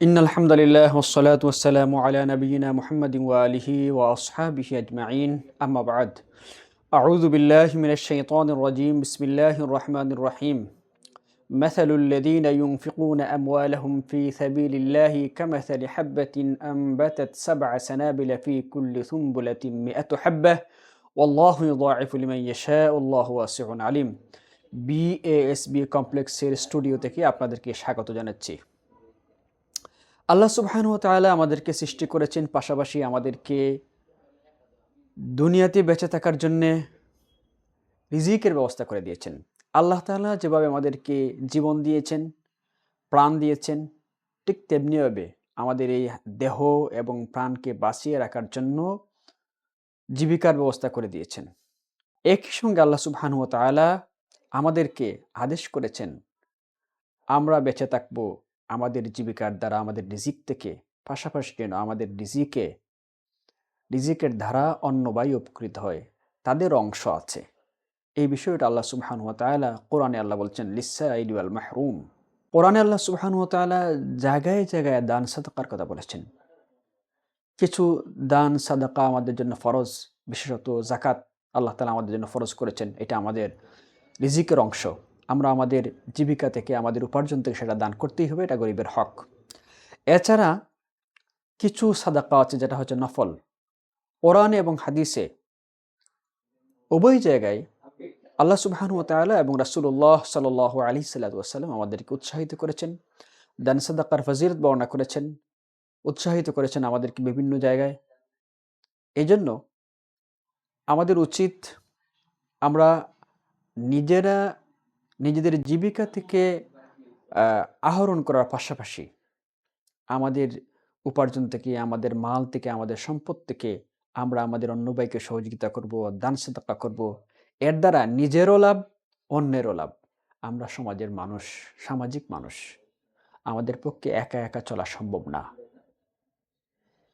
إن الحمد لله والصلاة والسلام على نبينا محمد وآله وأصحابه أجمعين أما بعد أعوذ بالله من الشيطان الرجيم بسم الله الرحمن الرحيم مثل الذين ينفقون أموالهم في سبيل الله كمثل حبة أنبتت 7 سنابل في كل سنبلة 100 حبة والله يضاعف لمن يشاء الله واسع عليم BASB কমপ্লেক্সের studio থেকে আপনাদেরকে স্বাগত জানাচ্ছি। আল্লাহ সুবহানাহু ওয়া তাআলা আমাদেরকে সৃষ্টি করেছেন, পাশাপাশি আমাদেরকে দুনিয়াতে বেঁচে থাকার জন্যে রিজিকের ব্যবস্থা করে দিয়েছেন। আল্লাহ তাআলা যেভাবে আমাদেরকে জীবন দিয়েছেন, প্রাণ দিয়েছেন, ঠিক তেমনিভাবে আমাদের এই দেহ এবং প্রাণকে বাঁচিয়ে রাখার জন্য জীবিকার ব্যবস্থা করে দিয়েছেন। একই সঙ্গে আল্লাহ সুবহানাহু ওয়া তাআলা আমাদেরকে আদেশ করেছেন আমরা বেঁচে থাকব আমাদের জীবিকার দ্বারা, আমাদের রিজিক থেকে, পাশাপাশি যেন আমাদের রিজিকের দ্বারা অন্য বায়ু উপকৃত হয়, তাদের অংশ আছে। এই বিষয়টা আল্লাহ সুবহানাহু ওয়া তাআলা কোরআনে আল্লাহ বলছেন লিসসাইলি ওয়াল মাহরুম। কোরআনে আল্লাহ সুবহানাহু ওয়া তাআলা জায়গায় জায়গায় দান সাদাকার কথা বলেছেন। কিছু দান সাদাকা আমাদের জন্য ফরজ, বিশেষত যাকাত আল্লাহ তাআলা আমাদের জন্য ফরজ করেছেন। এটা আমাদের রিজিকের অংশ। আমরা আমাদের জীবিকা থেকে, আমাদের উপার্জন থেকে সেটা দান করতেই হবে, এটা গরিবের হক। এছাড়া কিছু সাদাকা আছে যেটা হচ্ছে নফল। কোরআনে এবং হাদিসে উভয় জায়গায় আল্লাহ সুবহানাহু ওয়া তাআলা এবং রাসূলুল্লাহ সাল্লাল্লাহু আলাইহি ওয়াসাল্লাম আমাদেরকে উৎসাহিত করেছেন, দান সাদাকার ফজিলত বর্ণনা করেছেন, উৎসাহিত করেছেন আমাদেরকে বিভিন্ন জায়গায়। এজন্য আমাদের উচিত আমরা নিজেরা নিজেদের জীবিকা থেকে আহরণ করার পাশাপাশি আমাদের উপার্জন থেকে, আমাদের মাল থেকে, আমাদের সম্পদ থেকে আমরা আমাদের অন্য ভাইকে সহযোগিতা করব, দান সাদাকা করব। এর দ্বারা নিজেরও লাভ, অন্যেরও লাভ। আমরা সমাজের মানুষ, সামাজিক মানুষ। আমাদের পক্ষে একা একা চলা সম্ভব না।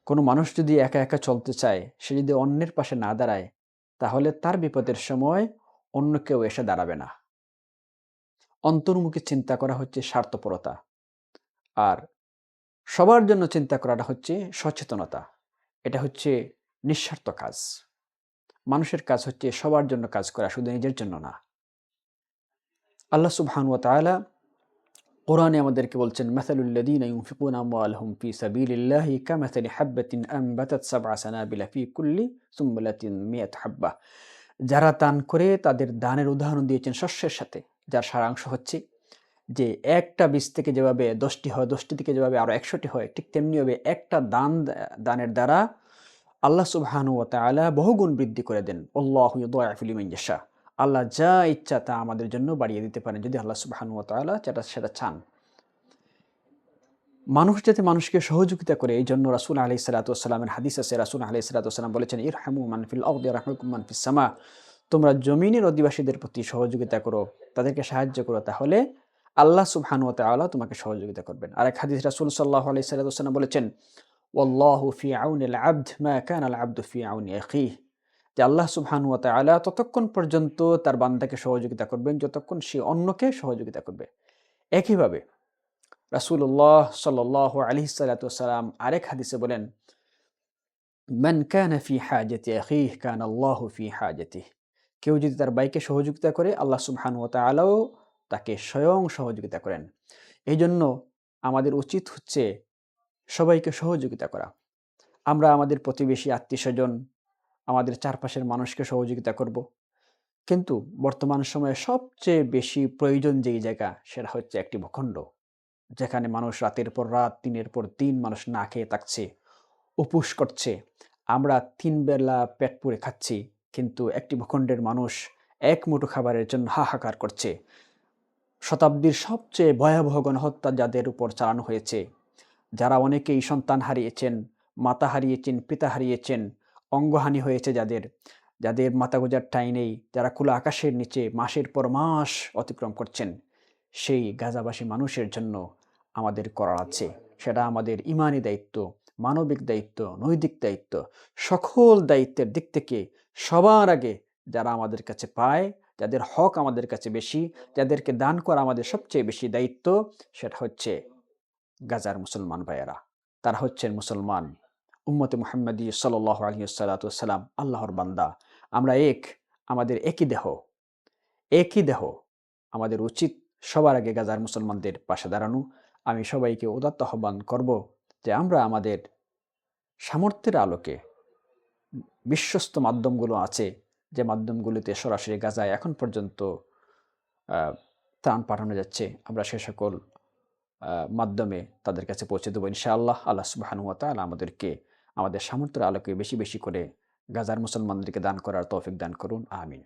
কোনো মানুষ যদি একা একা চলতে চায়, সে যদি অন্যের পাশে না দাঁড়ায়, তাহলে তার বিপদের সময় অন্য কেউ এসে দাঁড়াবে না। অন্তর্মুখী চিন্তা করা হচ্ছে স্বার্থপরতা, আর সবার জন্য চিন্তা করাটা হচ্ছে সচেতনতা। এটা হচ্ছে নিঃস্বার্থ কাজ। মানুষের কাজ হচ্ছে সবার জন্য কাজ করা, শুধু নিজের জন্য না। আল্লাহ সুবহানাহু ওয়া তাআলা কোরআনে আমাদেরকে বলছেন মাসালুল্লাযীনা ইউনফিকুনা আমওয়ালাহুম ফি সাবিলিল্লাহি কামাসালি হাববাতিন আনবাতাত 7 সানাবিলা ফি কুল্লি সুমবুলাতিন 100 হাব্বা। যারা দান করে তাদের দানের উদাহরণ দিয়েছেন শস্যের সাথে, যার সারাংশ হচ্ছে যে একটা বীজ থেকে যেভাবে 10টি হয়, 10টি থেকে যেভাবে আরো 100টি হয়, ঠিক তেমনিভাবে একটা দানের দ্বারা আল্লাহ সুবহানাহু ওয়া তাআলা বহুগুণ বৃদ্ধি করে দেন। আল্লাহু ইউদাইফু লিমান ইয়াশা। আল্লাহ যা ইচ্ছা তা আমাদের জন্য বাড়িয়ে দিতে পারেন, যদি আল্লাহ সুবহানাহু ওয়া তাআলা সেটা চান। মানুষ যাতে মানুষকে সহযোগিতা করে, এই জন্য রাসূল আলাইহিস সালাতু ওয়াস সালামের হাদিস আছে, রাসূল আলাইহিস সালাতু ওয়াস সালাম বলেছেন ইরহামু মান ফিল আরদি ইয়ারহামুকুম মান ফিস সামা। তোমরা জমিনের অধিবাসীদের প্রতি সহযোগিতা করো, তাদেরকে সাহায্য করো, তাহলে আল্লাহ সুবহানাহু ওয়া তাআলা তোমাকে সহযোগিতা করবেন। আরেক হাদিস রাসূল সাল্লাল্লাহু আলাইহি ওয়াসাল্লাম বলেছেন ওয়াল্লাহু ফি আউনিল আবদ মা কানা আল আবদু ফি আউনি আখিহি। যে আল্লাহ সুবহানাহু ওয়া তাআলা ততক্ষণ পর্যন্ত তার বান্দাকে সহযোগিতা করবেন যতক্ষণ সে অন্যকে সহযোগিতা করবে। একইভাবে রাসূলুল্লাহ সাল্লাল্লাহু আলাইহি ওয়াসাল্লাম আরেক হাদিসে বলেন মান কানা ফি হাজাতি আখিহি কানা আল্লাহু ফি হাজাতিহি। কেউ যদি তার ভাইকে সহযোগিতা করে, আল্লাহ সুবহানাহু ওয়া তাআলাও তাকে স্বয়ং সহযোগিতা করেন। এই জন্য আমাদের উচিত হচ্ছে সবাইকে সহযোগিতা করা। আমরা আমাদের প্রতিবেশী, আত্মীয়স্বজন, আমাদের চারপাশের মানুষকে সহযোগিতা করব। কিন্তু বর্তমান সময়ে সবচেয়ে বেশি প্রয়োজন যেই জায়গা, সেটা হচ্ছে একটি ভূখণ্ড, যেখানে মানুষ রাতের পর রাত, দিনের পর দিন মানুষ না খেয়ে থাকছে, উপোস করছে। আমরা 3 বেলা পেট পুরে খাচ্ছি, কিন্তু একটি ভূখণ্ডের মানুষ এক মুঠো খাবারের জন্য হাহাকার করছে। শতাব্দীর সবচেয়ে ভয়াবহ গণহত্যা যাদের উপর চালানো হয়েছে, যারা অনেকেই সন্তান হারিয়েছেন, মাতা হারিয়েছেন, পিতা হারিয়েছেন, অঙ্গহানি হয়েছে যাদের মাথা গোঁজার ঠাঁই নেই, যারা খোলা আকাশের নিচে মাসের পর মাস অতিক্রম করছেন, সেই গাজাবাসী মানুষের জন্য আমাদের করার আছে। সেটা আমাদের ইমানি দায়িত্ব, মানবিক দায়িত্ব, নৈতিক দায়িত্ব। সকল দায়িত্বের দিক থেকে সবার আগে যারা আমাদের কাছে পায়, যাদের হক আমাদের কাছে বেশি, যাদেরকে দান করা আমাদের সবচেয়ে বেশি দায়িত্ব, সেটা হচ্ছে গাজার মুসলমান ভাইয়েরা। তারা হচ্ছেন মুসলমান, উম্মতে মুহাম্মাদী সাল্লাল্লাহু আলাইহি ওয়াসাল্লাম আল্লাহর বান্দা। আমরা এক, আমাদের একই দেহ, একই দেহ। আমাদের উচিত সবার আগে গাজার মুসলমানদের পাশে দাঁড়ানো। আমি সবাইকে উদাত্ত আহ্বান করব যে আমরা আমাদের সামর্থ্যের আলোকে বিশ্বস্ত মাধ্যমগুলো আছে, যে মাধ্যমগুলোতে সরাসরি গাজায় এখন পর্যন্ত ত্রাণ পাঠানো যাচ্ছে, আমরা সে সকল মাধ্যমে তাদের কাছে পৌঁছে দেবো ইনশাআল্লাহ। আল্লাহ সুবহানাহু ওয়া তাআলা আমাদেরকে আমাদের সামর্থ্যের আলোকে বেশি বেশি করে গাজার মুসলমানদেরকে দান করার তৌফিক দান করুন। আমিন।